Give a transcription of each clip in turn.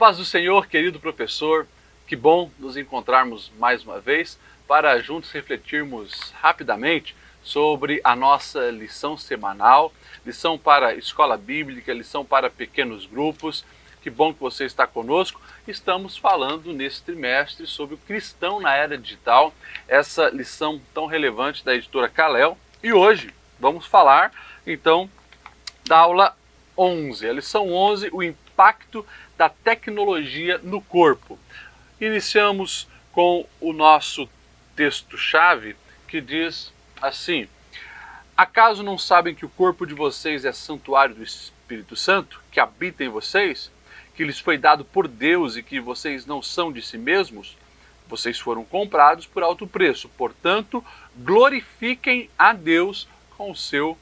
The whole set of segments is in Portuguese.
paz do Senhor, querido professor, que bom nos encontrarmos mais uma vez para juntos refletirmos rapidamente sobre a nossa lição semanal, lição para escola bíblica, lição para pequenos grupos. Que bom que você está conosco. Estamos falando nesse trimestre sobre o cristão na era digital, essa lição tão relevante da editora Kalel. E hoje vamos falar então da aula 11, a lição 11, o impacto da tecnologia no corpo. Iniciamos com o nosso texto-chave que diz assim: acaso não sabem que o corpo de vocês é santuário do Espírito Santo, que habita em vocês, que lhes foi dado por Deus e que vocês não são de si mesmos? Vocês foram comprados por alto preço, portanto, glorifiquem a Deus com o seu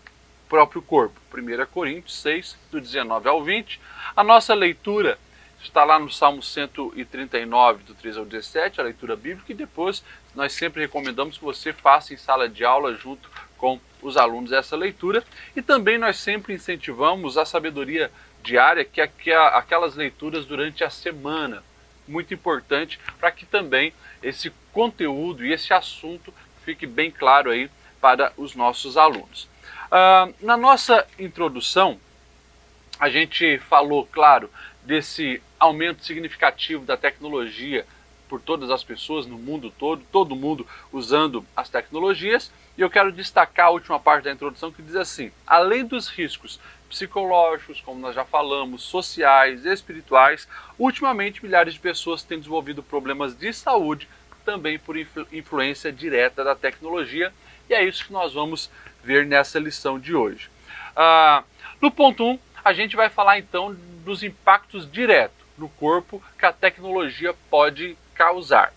próprio corpo. 1 Coríntios 6, do 19 ao 20. A nossa leitura está lá no Salmo 139, do 3 ao 17, a leitura bíblica, e depois nós sempre recomendamos que você faça em sala de aula junto com os alunos essa leitura. E também nós sempre incentivamos a sabedoria diária, que é aquelas leituras durante a semana. Muito importante para que também esse conteúdo e esse assunto fique bem claro aí para os nossos alunos. Na nossa introdução, a gente falou, claro, desse aumento significativo da tecnologia por todas as pessoas no mundo todo mundo usando as tecnologias, e eu quero destacar a última parte da introdução que diz assim: além dos riscos psicológicos, como nós já falamos, sociais, espirituais, ultimamente milhares de pessoas têm desenvolvido problemas de saúde também por influência direta da tecnologia, e é isso que nós vamos ver nessa lição de hoje. No ponto 1, a gente vai falar então dos impactos diretos no corpo que a tecnologia pode causar.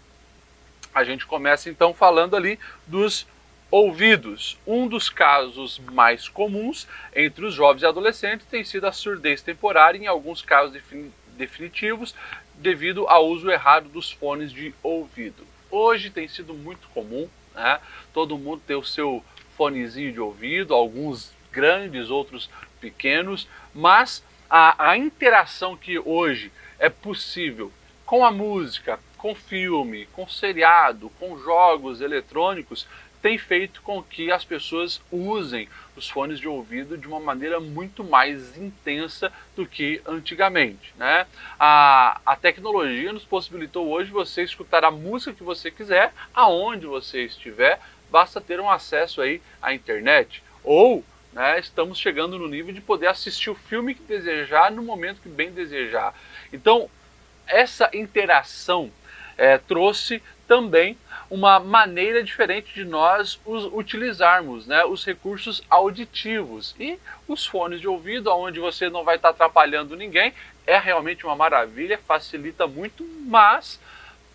A gente começa então falando ali dos ouvidos. Um dos casos mais comuns entre os jovens e adolescentes tem sido a surdez temporária, em alguns casos definitivos, devido ao uso errado dos fones de ouvido. Hoje tem sido muito comum, né? Todo mundo ter o seu fonezinho de ouvido, alguns grandes, outros pequenos, mas a interação que hoje é possível com a música, com filme, com seriado, com jogos eletrônicos, tem feito com que as pessoas usem os fones de ouvido de uma maneira muito mais intensa do que antigamente, né? A tecnologia nos possibilitou hoje você escutar a música que você quiser, aonde você estiver, basta ter um acesso aí à internet, ou estamos chegando no nível de poder assistir o filme que desejar no momento que bem desejar. Então, essa interação trouxe também uma maneira diferente de nós utilizarmos, os recursos auditivos. E os fones de ouvido, onde você não vai estar atrapalhando ninguém, é realmente uma maravilha, facilita muito, mas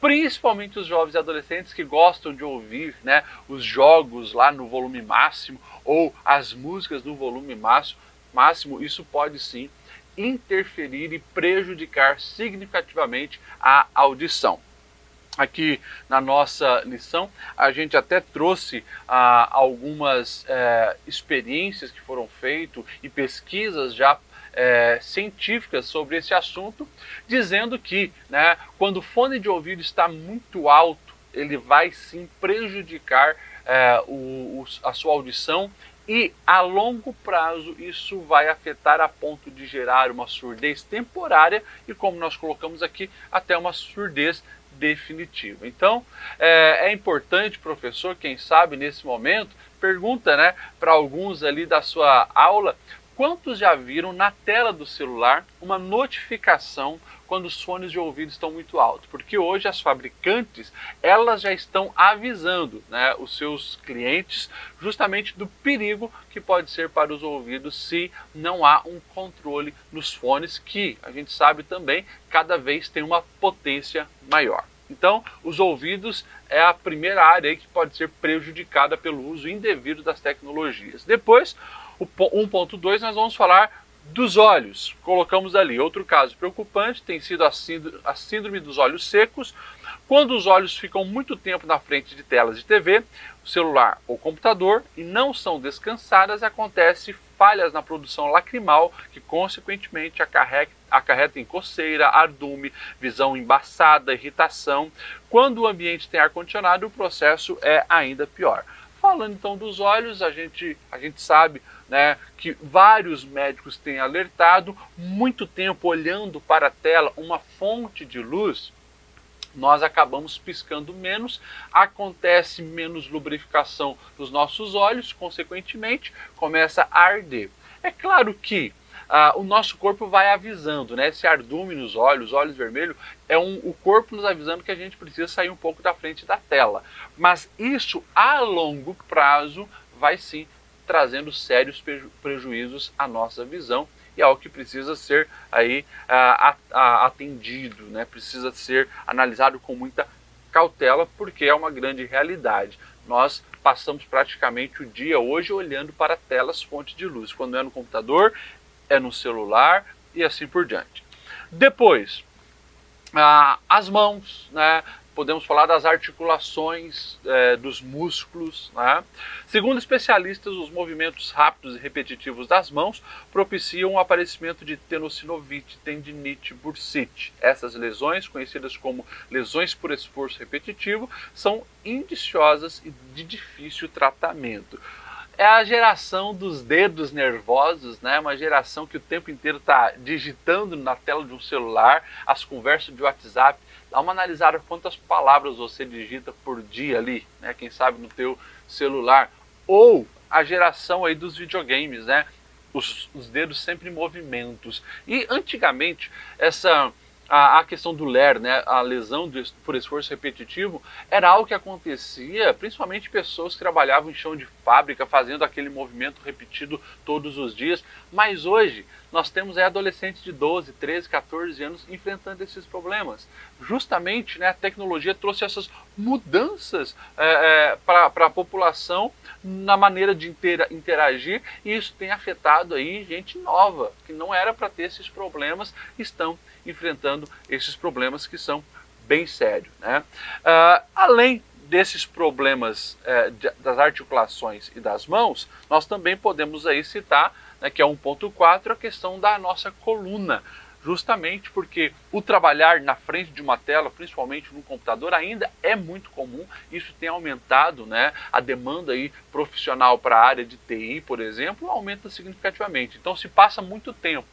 principalmente os jovens e adolescentes que gostam de ouvir os jogos lá no volume máximo ou as músicas no volume máximo, isso pode sim interferir e prejudicar significativamente a audição. Aqui na nossa lição a gente até trouxe algumas experiências que foram feitas e pesquisas já científicas sobre esse assunto, dizendo que quando o fone de ouvido está muito alto, ele vai sim prejudicar a sua audição, e a longo prazo isso vai afetar a ponto de gerar uma surdez temporária e, como nós colocamos aqui, até uma surdez definitiva. Então é importante, professor, quem sabe nesse momento, pergunta para alguns ali da sua aula: quantos já viram na tela do celular uma notificação quando os fones de ouvido estão muito altos? Porque hoje as fabricantes, elas já estão avisando os seus clientes justamente do perigo que pode ser para os ouvidos se não há um controle nos fones, que a gente sabe também cada vez tem uma potência maior. Então, os ouvidos é a primeira área aí que pode ser prejudicada pelo uso indevido das tecnologias. Depois, o 1.2, nós vamos falar dos olhos. Colocamos ali outro caso preocupante, tem sido a síndrome dos olhos secos. Quando os olhos ficam muito tempo na frente de telas de TV, celular ou computador e não são descansadas, acontece falhas na produção lacrimal que consequentemente acarreta em coceira, ardume, visão embaçada, irritação. Quando o ambiente tem ar-condicionado, o processo é ainda pior. Falando então dos olhos, a gente sabe, né, que vários médicos têm alertado, muito tempo olhando para a tela, uma fonte de luz, nós acabamos piscando menos, acontece menos lubrificação dos nossos olhos, consequentemente começa a arder. É claro que o nosso corpo vai avisando, né? Esse ardume nos olhos vermelhos, é o corpo nos avisando que a gente precisa sair um pouco da frente da tela. Mas isso, a longo prazo, vai sim trazendo sérios prejuízos à nossa visão, e é algo que precisa ser aí atendido, né? Precisa ser analisado com muita cautela, porque é uma grande realidade. Nós passamos praticamente o dia hoje olhando para telas fontes de luz. Quando é no computador, é no celular e assim por diante. Depois, as mãos, né? Podemos falar das articulações, dos músculos, né? Segundo especialistas, os movimentos rápidos e repetitivos das mãos propiciam o aparecimento de tenossinovite, tendinite, bursite. Essas lesões, conhecidas como lesões por esforço repetitivo, são indiciosas e de difícil tratamento. É a geração dos dedos nervosos, né? Uma geração que o tempo inteiro está digitando na tela de um celular, as conversas de WhatsApp. Dá uma analisada quantas palavras você digita por dia ali, né? Quem sabe no teu celular. Ou a geração aí dos videogames, né? Os dedos sempre em movimentos. E antigamente a questão do LER, né, a lesão por esforço repetitivo, era algo que acontecia, principalmente pessoas que trabalhavam em chão de fábrica, fazendo aquele movimento repetido todos os dias. Mas hoje nós temos adolescentes de 12, 13, 14 anos enfrentando esses problemas. Justamente, né, a tecnologia trouxe essas mudanças para a população na maneira de interagir, e isso tem afetado aí gente nova, que não era para ter esses problemas, estão enfrentando esses problemas que são bem sérios, né? Além desses problemas das articulações e das mãos, nós também podemos aí citar, né, que é 1.4, a questão da nossa coluna, justamente porque o trabalhar na frente de uma tela, principalmente no computador, ainda é muito comum. Isso tem aumentado, né, a demanda aí profissional para a área de TI, por exemplo, aumenta significativamente. Então se passa muito tempo.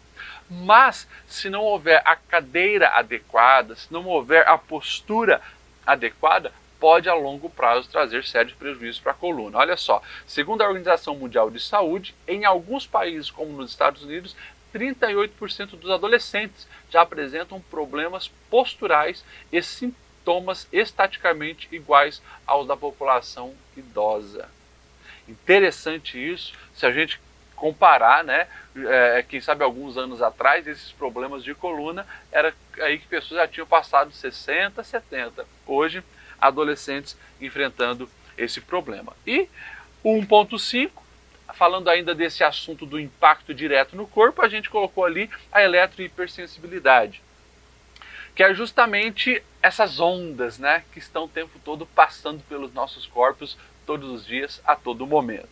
Mas se não houver a cadeira adequada, se não houver a postura adequada, pode a longo prazo trazer sérios prejuízos para a coluna. Olha só, segundo a Organização Mundial de Saúde, em alguns países, como nos Estados Unidos, 38% dos adolescentes já apresentam problemas posturais e sintomas estaticamente iguais aos da população idosa. Interessante isso, se a gente comparar, né, quem sabe alguns anos atrás, esses problemas de coluna, era aí que pessoas já tinham passado 60, 70. Hoje, adolescentes enfrentando esse problema. E o 1.5, falando ainda desse assunto do impacto direto no corpo, a gente colocou ali a eletrohipersensibilidade, que é justamente essas ondas, né, que estão o tempo todo passando pelos nossos corpos, todos os dias, a todo momento.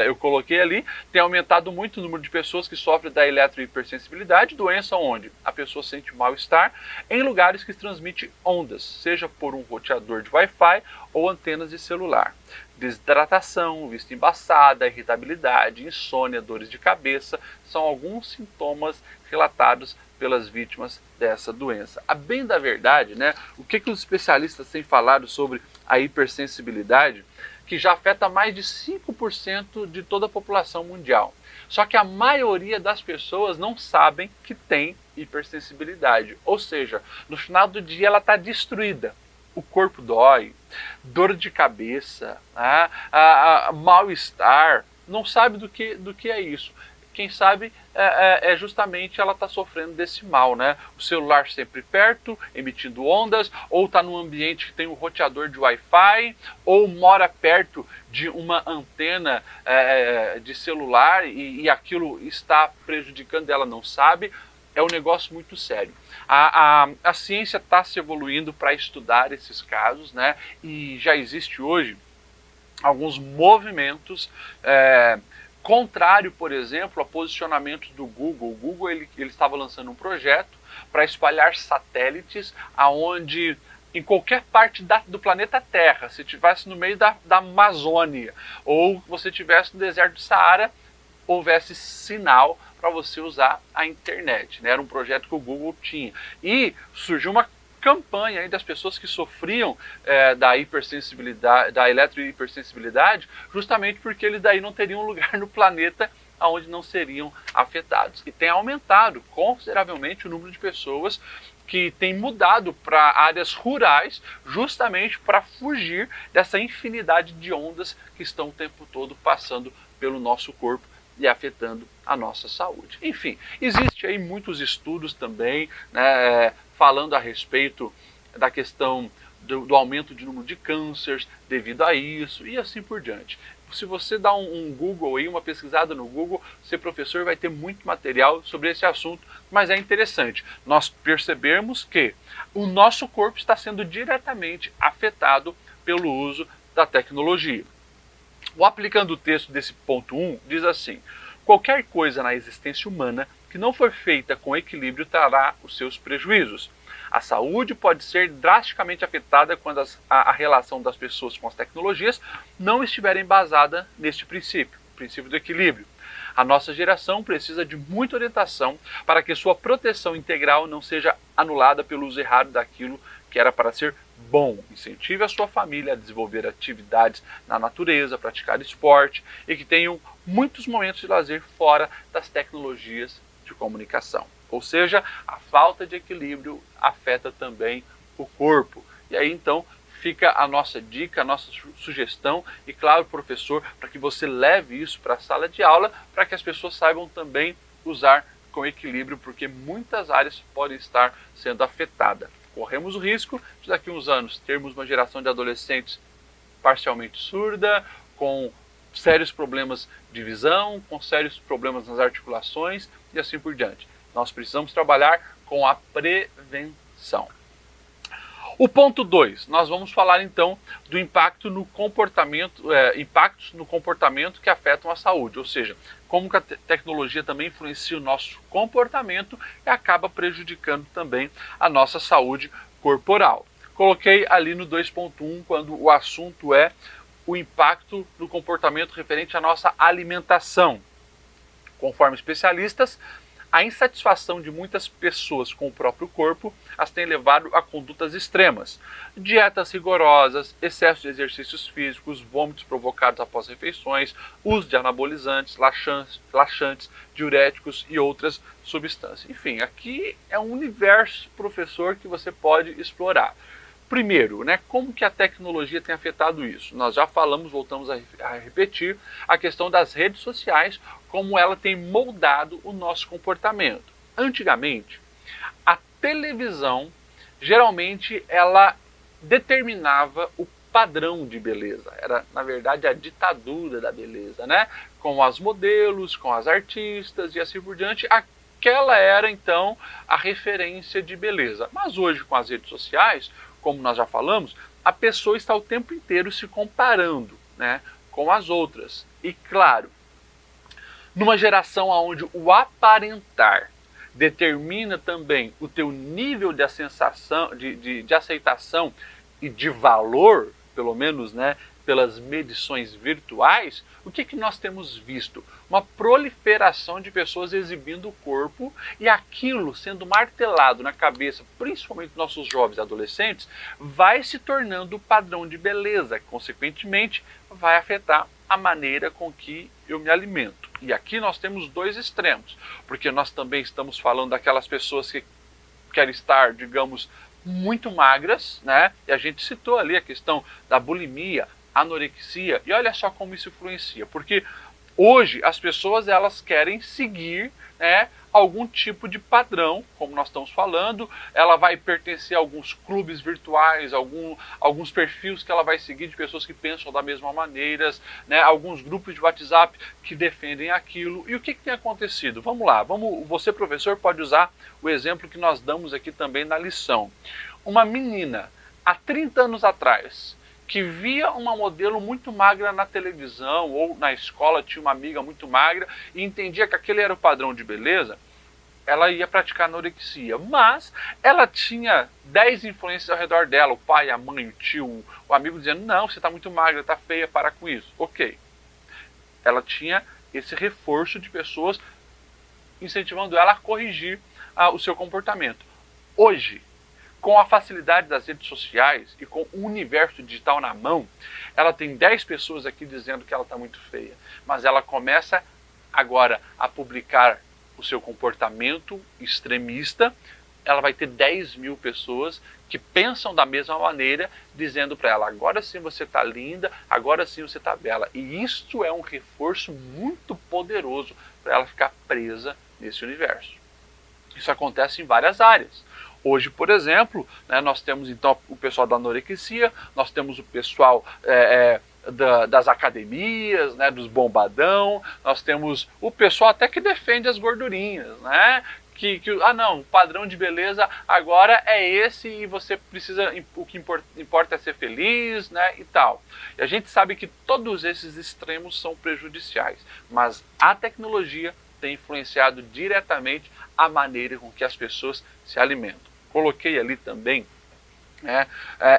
Eu coloquei ali, tem aumentado muito o número de pessoas que sofrem da eletrohipersensibilidade, doença onde a pessoa sente mal-estar em lugares que transmitem ondas, seja por um roteador de Wi-Fi ou antenas de celular. Desidratação, vista embaçada, irritabilidade, insônia, dores de cabeça são alguns sintomas relatados pelas vítimas dessa doença. A bem da verdade, né, o que os especialistas têm falado sobre a hipersensibilidade, que já afeta mais de 5% de toda a população mundial. Só que a maioria das pessoas não sabem que tem hipersensibilidade. Ou seja, no final do dia ela está destruída. O corpo dói, dor de cabeça, mal-estar, não sabe do que é isso. Quem sabe é justamente ela está sofrendo desse mal, né? O celular sempre perto, emitindo ondas, ou está num ambiente que tem um roteador de Wi-Fi, ou mora perto de uma antena de celular e aquilo está prejudicando, ela não sabe. É um negócio muito sério. A ciência está se evoluindo para estudar esses casos, né? E já existe hoje alguns movimentos Contrário, por exemplo, a posicionamentos do Google. O Google ele estava lançando um projeto para espalhar satélites aonde em qualquer parte do planeta Terra, se estivesse no meio da Amazônia ou você estivesse no deserto do Saara, houvesse sinal para você usar a internet, né? Era um projeto que o Google tinha. E surgiu uma campanha aí das pessoas que sofriam da hipersensibilidade, da eletrohipersensibilidade, justamente porque eles daí não teriam lugar no planeta onde não seriam afetados. E tem aumentado consideravelmente o número de pessoas que têm mudado para áreas rurais justamente para fugir dessa infinidade de ondas que estão o tempo todo passando pelo nosso corpo e afetando a nossa saúde. Enfim, existe aí muitos estudos também, né, falando a respeito da questão do aumento de número de cânceres devido a isso e assim por diante. Se você dá um Google aí, uma pesquisada no Google, você, professor, vai ter muito material sobre esse assunto, mas é interessante nós percebermos que o nosso corpo está sendo diretamente afetado pelo uso da tecnologia. O aplicando o texto desse ponto 1 diz assim: qualquer coisa na existência humana que não for feita com equilíbrio trará os seus prejuízos. A saúde pode ser drasticamente afetada quando a relação das pessoas com as tecnologias não estiver embasada neste princípio, o princípio do equilíbrio. A nossa geração precisa de muita orientação para que sua proteção integral não seja anulada pelo uso errado daquilo que era para ser bom. Incentive a sua família a desenvolver atividades na natureza, praticar esporte e que tenham muitos momentos de lazer fora das tecnologias de comunicação. Ou seja, a falta de equilíbrio afeta também o corpo. E aí então fica a nossa dica, a nossa sugestão e claro, professor, para que você leve isso para a sala de aula, para que as pessoas saibam também usar com equilíbrio, porque muitas áreas podem estar sendo afetadas. Corremos o risco de daqui a uns anos termos uma geração de adolescentes parcialmente surda, com sérios problemas de visão, com sérios problemas nas articulações e assim por diante. Nós precisamos trabalhar com a prevenção. O ponto 2, nós vamos falar então do impacto no comportamento, impactos no comportamento que afetam a saúde, ou seja, como que a tecnologia também influencia o nosso comportamento e acaba prejudicando também a nossa saúde corporal. Coloquei ali no 2.1 quando o assunto é o impacto no comportamento referente à nossa alimentação. Conforme especialistas, a insatisfação de muitas pessoas com o próprio corpo as tem levado a condutas extremas. Dietas rigorosas, excesso de exercícios físicos, vômitos provocados após refeições, uso de anabolizantes, laxantes, diuréticos e outras substâncias. Enfim, aqui é um universo, professor, que você pode explorar. Primeiro, né, como que a tecnologia tem afetado isso? Nós já falamos, voltamos a repetir, a questão das redes sociais, como ela tem moldado o nosso comportamento. Antigamente, a televisão, geralmente, ela determinava o padrão de beleza. Era, na verdade, a ditadura da beleza, né? Com as modelos, com as artistas e assim por diante. Aquela era, então, a referência de beleza. Mas hoje, com as redes sociais, como nós já falamos, a pessoa está o tempo inteiro se comparando, né, com as outras. E claro, numa geração onde o aparentar determina também o teu nível de aceitação e de valor, pelo menos, né, pelas medições virtuais, o que nós temos visto? Uma proliferação de pessoas exibindo o corpo e aquilo sendo martelado na cabeça, principalmente nossos jovens e adolescentes, vai se tornando o padrão de beleza, consequentemente vai afetar a maneira com que eu me alimento. E aqui nós temos dois extremos, porque nós também estamos falando daquelas pessoas que querem estar, digamos, muito magras, né? E a gente citou ali a questão da bulimia, anorexia, e olha só como isso influencia, porque hoje as pessoas elas querem seguir, né, algum tipo de padrão, como nós estamos falando, ela vai pertencer a alguns clubes virtuais, alguns perfis que ela vai seguir de pessoas que pensam da mesma maneira, né, alguns grupos de WhatsApp que defendem aquilo. E o que tem acontecido? Vamos lá, você, professor, pode usar o exemplo que nós damos aqui também na lição. Uma menina, há 30 anos atrás, que via uma modelo muito magra na televisão ou na escola, tinha uma amiga muito magra e entendia que aquele era o padrão de beleza, ela ia praticar anorexia. Mas ela tinha 10 influências ao redor dela, o pai, a mãe, o tio, o amigo dizendo, não, você está muito magra, está feia, para com isso. Ok. Ela tinha esse reforço de pessoas incentivando ela a corrigir o seu comportamento. Hoje, com a facilidade das redes sociais e com o universo digital na mão, ela tem 10 pessoas aqui dizendo que ela está muito feia. Mas ela começa agora a publicar o seu comportamento extremista, ela vai ter 10 mil pessoas que pensam da mesma maneira, dizendo para ela, agora sim você está linda, agora sim você está bela. E isso é um reforço muito poderoso para ela ficar presa nesse universo. Isso acontece em várias áreas. Hoje, por exemplo, né, nós temos então o pessoal da anorexia, nós temos o pessoal das academias, né, dos bombadão, nós temos o pessoal até que defende as gordurinhas, né? Não, o padrão de beleza agora é esse e você precisa, o que importa é ser feliz, né, e tal. E a gente sabe que todos esses extremos são prejudiciais, mas a tecnologia tem influenciado diretamente a maneira com que as pessoas se alimentam. Coloquei ali também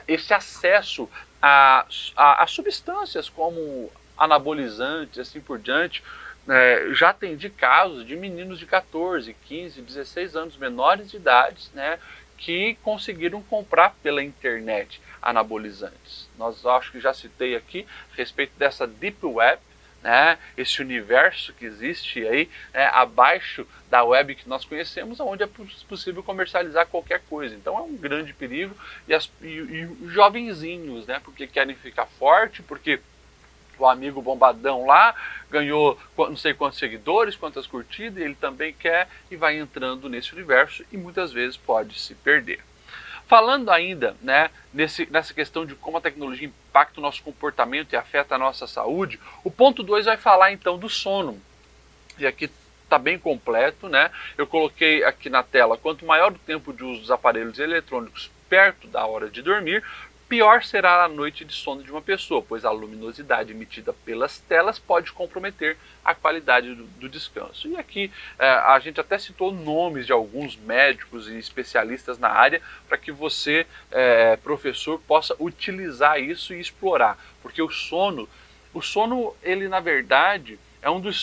esse acesso a substâncias como anabolizantes, assim por diante. Já atendi casos de meninos de 14, 15, 16 anos, menores de idade, né, que conseguiram comprar pela internet anabolizantes. Nós acho que já citei aqui a respeito dessa Deep Web, né, esse universo que existe aí, né, abaixo da web que nós conhecemos, onde é possível comercializar qualquer coisa. Então é um grande perigo, e os jovenzinhos, né, porque querem ficar forte, porque o amigo bombadão lá ganhou não sei quantos seguidores, quantas curtidas, e ele também quer, e vai entrando nesse universo e muitas vezes pode se perder. Falando ainda, né, nessa questão de como a tecnologia impacta o nosso comportamento e afeta a nossa saúde, o ponto 2 vai falar então do sono. E aqui está bem completo, né? Eu coloquei aqui na tela, quanto maior o tempo de uso dos aparelhos eletrônicos perto da hora de dormir, pior será a noite de sono de uma pessoa, pois a luminosidade emitida pelas telas pode comprometer a qualidade do descanso. E aqui a gente até citou nomes de alguns médicos e especialistas na área para que você, professor, possa utilizar isso e explorar, porque o sono, ele na verdade é um dos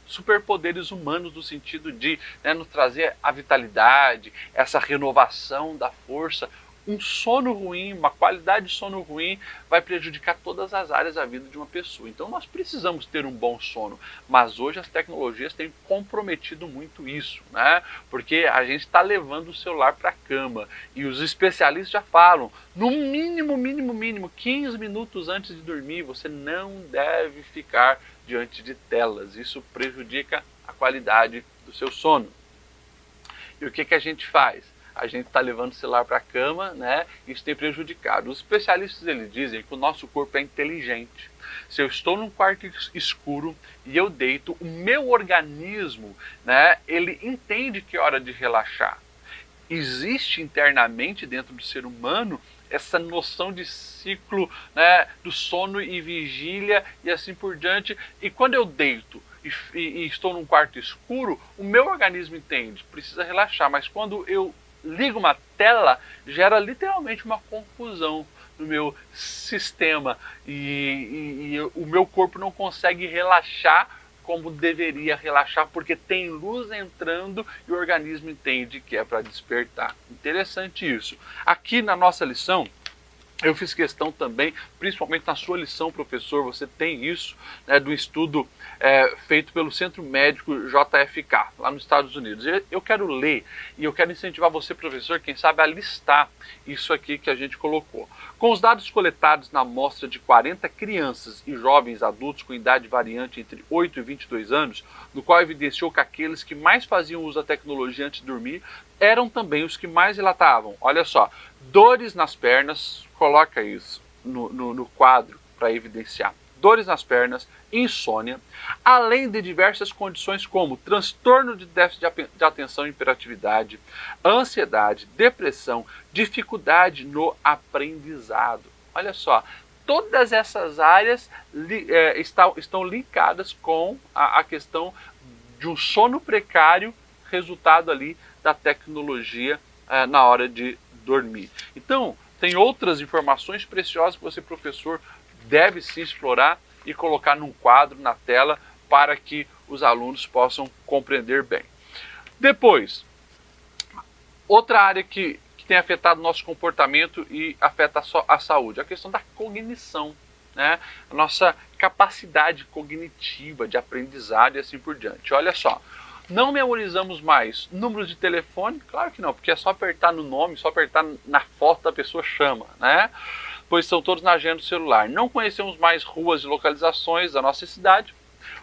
superpoderes humanos, no sentido de, né, nos trazer a vitalidade, essa renovação da força. Um sono ruim, uma qualidade de sono ruim vai prejudicar todas as áreas da vida de uma pessoa. Então nós precisamos ter um bom sono, mas hoje as tecnologias têm comprometido muito isso, né? Porque a gente está levando o celular para a cama e os especialistas já falam, no mínimo 15 minutos antes de dormir, você não deve ficar diante de telas. Isso prejudica a qualidade do seu sono. E o que a gente faz? A gente está levando o celular para a cama, né? Isso tem prejudicado. Os especialistas, eles dizem que o nosso corpo é inteligente. Se eu estou num quarto escuro e eu deito, o meu organismo, né, ele entende que é hora de relaxar. Existe internamente dentro do ser humano essa noção de ciclo, né, do sono e vigília e assim por diante. E quando eu deito e estou num quarto escuro, o meu organismo entende, precisa relaxar. Mas quando eu ligo uma tela, gera literalmente uma confusão no meu sistema e o meu corpo não consegue relaxar como deveria relaxar, porque tem luz entrando e o organismo entende que é para despertar. Interessante isso. Aqui na nossa lição, eu fiz questão também, principalmente na sua lição, professor, você tem isso, né, do estudo feito pelo Centro Médico JFK, lá nos Estados Unidos. Eu quero ler e eu quero incentivar você, professor, quem sabe, a listar isso aqui que a gente colocou. Com os dados coletados na amostra de 40 crianças e jovens adultos com idade variante entre 8 e 22 anos, no qual evidenciou que aqueles que mais faziam uso da tecnologia antes de dormir eram também os que mais relatavam, olha só, dores nas pernas, coloca isso no quadro para evidenciar, dores nas pernas, insônia, além de diversas condições como transtorno de déficit de atenção e hiperatividade, ansiedade, depressão, dificuldade no aprendizado. Olha só, todas essas áreas estão linkadas com a questão de um sono precário, resultado ali da tecnologia na hora de dormir. Então, tem outras informações preciosas que você, professor, deve sim explorar e colocar num quadro, na tela, para que os alunos possam compreender bem. Depois, outra área que tem afetado o nosso comportamento e afeta a saúde, a questão da cognição, né? A nossa capacidade cognitiva de aprendizado e assim por diante. Olha só, não memorizamos mais números de telefone? Claro que não, porque é só apertar no nome, só apertar na foto da pessoa chama, né? Pois são todos na agenda do celular. Não conhecemos mais ruas e localizações da nossa cidade.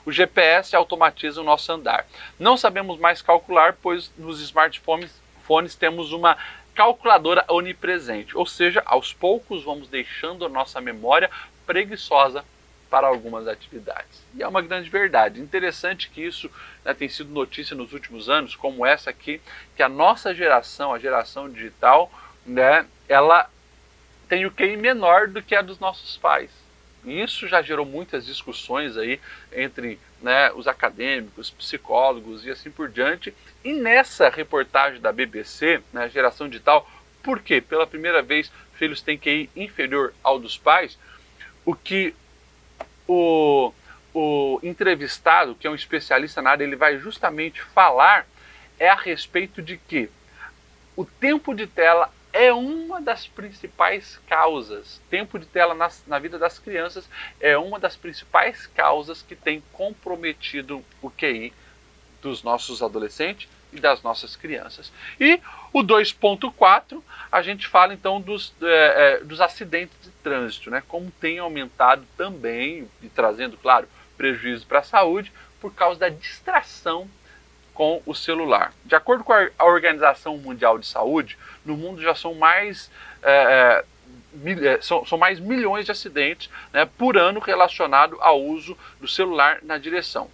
O GPS automatiza o nosso andar. Não sabemos mais calcular, pois nos smartphones temos uma calculadora onipresente. Ou seja, aos poucos vamos deixando a nossa memória preguiçosa para algumas atividades. E é uma grande verdade. Interessante que isso, né, tem sido notícia nos últimos anos, como essa aqui, que a nossa geração, a geração digital, né, ela tem o QI menor do que a dos nossos pais. E isso já gerou muitas discussões aí entre, né, os acadêmicos, psicólogos e assim por diante. E nessa reportagem da BBC, né, Geração Digital, por quê? Pela primeira vez, filhos têm QI inferior ao dos pais. O que o entrevistado, que é um especialista na área, ele vai justamente falar a respeito de que o tempo de tela é uma das principais causas. Tempo de tela na vida das crianças é uma das principais causas que tem comprometido o QI dos nossos adolescentes e das nossas crianças. E o 2.4, a gente fala então dos acidentes de trânsito, né? Como tem aumentado também, e trazendo, claro, prejuízo para a saúde, por causa da distração com o celular. De acordo com a Organização Mundial de Saúde, no mundo já são mais milhões de acidentes, né, por ano relacionados ao uso do celular na direção.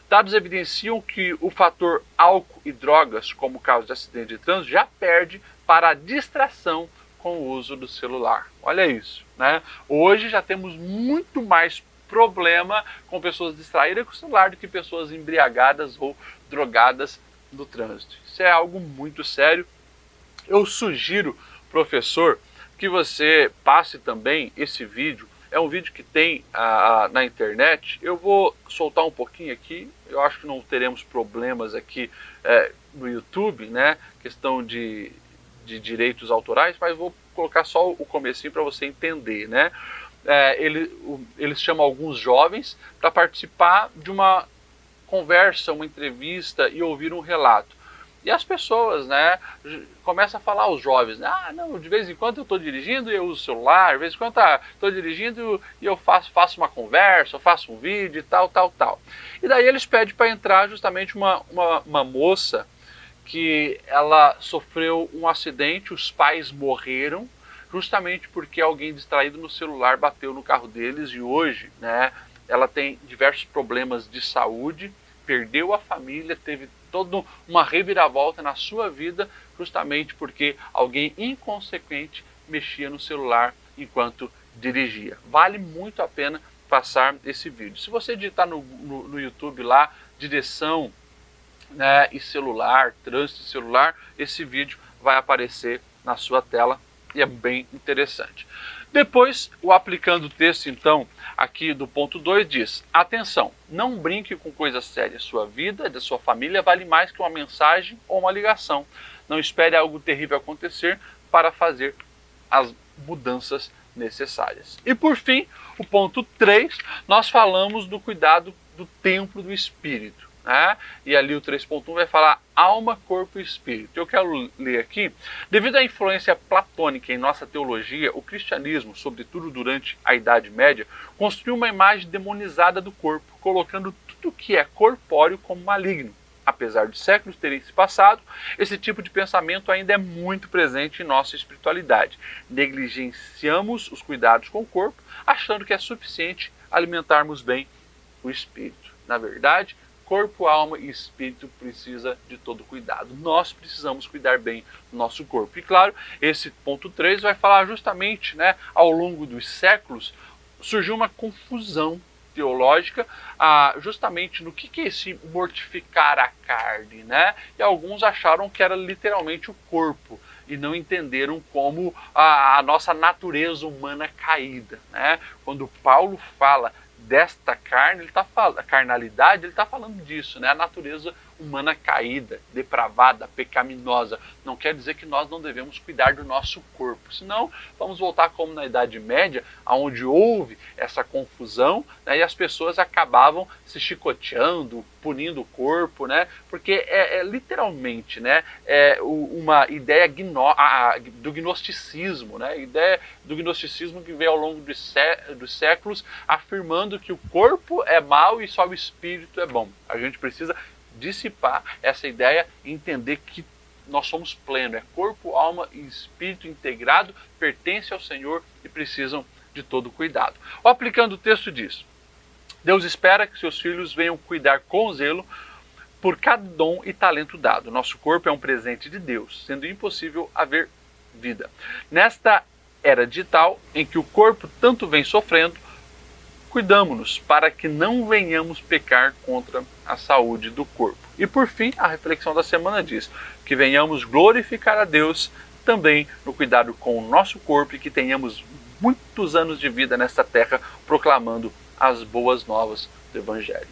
Dados evidenciam que o fator álcool e drogas, como caso de acidente de trânsito, já perde para a distração com o uso do celular. Olha isso, né? Hoje já temos muito mais problema com pessoas distraídas com o celular do que pessoas embriagadas ou drogadas no trânsito. Isso é algo muito sério. Eu sugiro, professor, que você passe também esse vídeo. É um vídeo que tem na internet. Eu vou soltar um pouquinho aqui. Eu acho que não teremos problemas aqui no YouTube, né? Questão de direitos autorais, mas vou colocar só o comecinho para você entender, né? Eles chamam alguns jovens para participar de uma conversa, uma entrevista e ouvir um relato. E as pessoas, né, começam a falar aos jovens, né, não, de vez em quando eu estou dirigindo e eu uso o celular, de vez em quando estou dirigindo e eu faço uma conversa, eu faço um vídeo e tal. E daí eles pedem para entrar justamente uma moça que ela sofreu um acidente, os pais morreram, justamente porque alguém distraído no celular bateu no carro deles e hoje, né, ela tem diversos problemas de saúde, perdeu a família, teve toda uma reviravolta na sua vida, justamente porque alguém inconsequente mexia no celular enquanto dirigia. Vale muito a pena passar esse vídeo. Se você digitar no YouTube lá, direção, né, e celular, trânsito celular, esse vídeo vai aparecer na sua tela e é bem interessante. Depois, o aplicando o texto, então, aqui do ponto 2 diz: atenção, não brinque com coisas sérias. Sua vida, da sua família, vale mais que uma mensagem ou uma ligação. Não espere algo terrível acontecer para fazer as mudanças necessárias. E por fim, o ponto 3, nós falamos do cuidado do templo do espírito. E ali o 3.1 vai falar alma, corpo e espírito. Eu quero ler aqui. Devido à influência platônica em nossa teologia, o cristianismo, sobretudo durante a Idade Média, construiu uma imagem demonizada do corpo, colocando tudo que é corpóreo como maligno. Apesar de séculos terem se passado, esse tipo de pensamento ainda é muito presente em nossa espiritualidade. Negligenciamos os cuidados com o corpo, achando que é suficiente alimentarmos bem o espírito. Na verdade, corpo, alma e espírito precisa de todo cuidado. Nós precisamos cuidar bem do nosso corpo. E claro, esse ponto 3 vai falar justamente, né, ao longo dos séculos, surgiu uma confusão teológica justamente no que é esse mortificar a carne, né? E alguns acharam que era literalmente o corpo e não entenderam como a nossa natureza humana caída, né? Quando Paulo fala desta carne, ele está falando, a carnalidade, ele está falando disso, né? A natureza humana caída, depravada, pecaminosa. Não quer dizer que nós não devemos cuidar do nosso corpo, senão vamos voltar como na Idade Média, onde houve essa confusão, né, e as pessoas acabavam se chicoteando, punindo o corpo, né, porque literalmente, né, uma ideia do gnosticismo, né, a ideia do gnosticismo que veio ao longo dos séculos afirmando que o corpo é mau e só o espírito é bom. A gente precisa dissipar essa ideia e entender que nós somos pleno, é corpo, alma e espírito integrado, pertence ao Senhor e precisam de todo cuidado. Aplicando o texto diz: Deus espera que seus filhos venham cuidar com zelo por cada dom e talento dado. Nosso corpo é um presente de Deus, sendo impossível haver vida. Nesta era digital, em que o corpo tanto vem sofrendo, cuidamo-nos para que não venhamos pecar contra a saúde do corpo. E por fim, a reflexão da semana diz que venhamos glorificar a Deus também no cuidado com o nosso corpo e que tenhamos muitos anos de vida nesta terra proclamando as boas novas do Evangelho.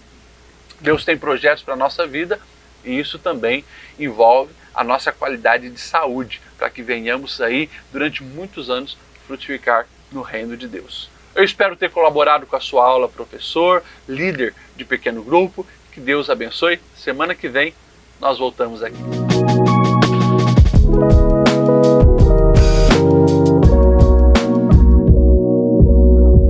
Deus tem projetos para a nossa vida e isso também envolve a nossa qualidade de saúde, para que venhamos aí durante muitos anos frutificar no reino de Deus. Eu espero ter colaborado com a sua aula, professor, líder de pequeno grupo. Que Deus abençoe. Semana que vem nós voltamos aqui.